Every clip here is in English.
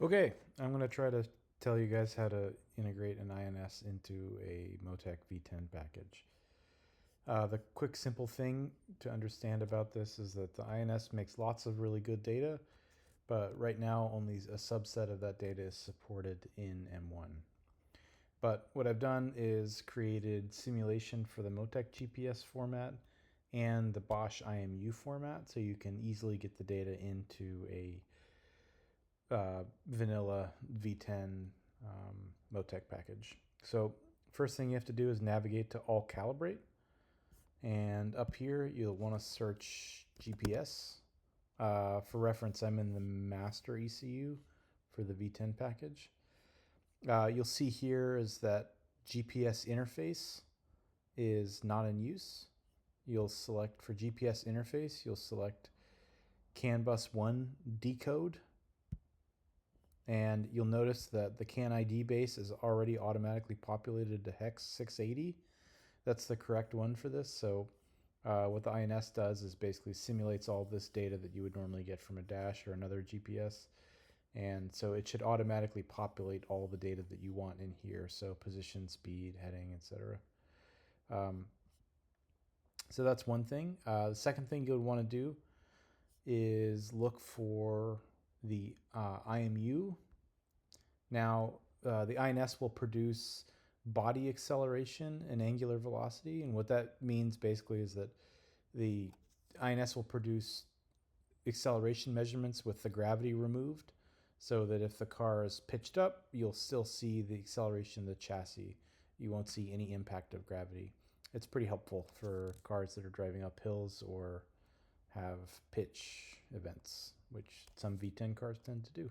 Okay, I'm going to try to tell you guys how to integrate an INS into a MoTeC V10 package. The quick simple thing to understand about this is that the INS makes lots of really good data, but right now only a subset of that data is supported in M1. But what I've done is created simulation for the MoTeC GPS format and the Bosch IMU format, so you can easily get the data into a vanilla V10 MoTeC package. So first thing you have to do is navigate to all calibrate, and up here you'll want to search GPS. For reference, I'm in the master ECU for the V10 package. You'll see here is that GPS interface is not in use. You'll select for GPS interface, you'll select CAN bus 1 decode, and you'll notice that the CAN ID base is already automatically populated to hex 680. That's the correct one for this. So what the INS does is basically simulates all this data that you would normally get from a dash or another GPS. And so it should automatically populate all the data that you want in here. So position, speed, heading, etc. So that's one thing. The second thing you'll want to do is look for the IMU. Now, the INS will produce body acceleration and angular velocity, and what that means basically is that the INS will produce acceleration measurements with the gravity removed, so that if the car is pitched up, you'll still see the acceleration of the chassis. You won't see any impact of gravity. It's pretty helpful for cars that are driving up hills or have pitch events, which some V10 cars tend to do.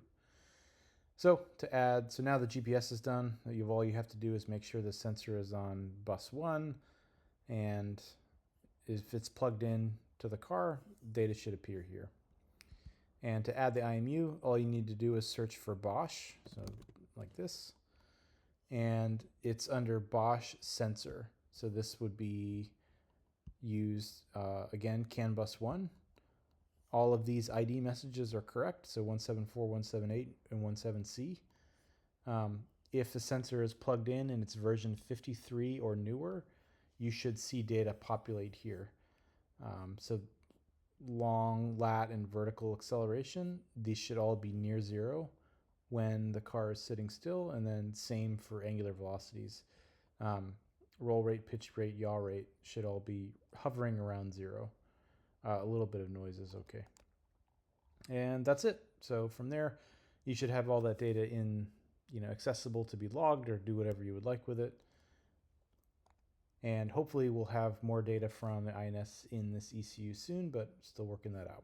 So now the GPS is done. All you have to do is make sure the sensor is on bus 1, and if it's plugged in to the car, data should appear here. And to add the IMU, all you need to do is search for Bosch, so like this, and it's under Bosch sensor. So this would be used, again, CAN bus 1. All of these ID messages are correct, so 174, 178, and 17C. If the sensor is plugged in and it's version 53 or newer, you should see data populate here. So long, lat, and vertical acceleration, these should all be near zero when the car is sitting still, and then same for angular velocities. Roll rate, pitch rate, yaw rate should all be hovering around zero. A little bit of noise is okay. And that's it. So from there, you should have all that data accessible to be logged or do whatever you would like with it. And hopefully we'll have more data from the INS in this ECU soon, but still working that out.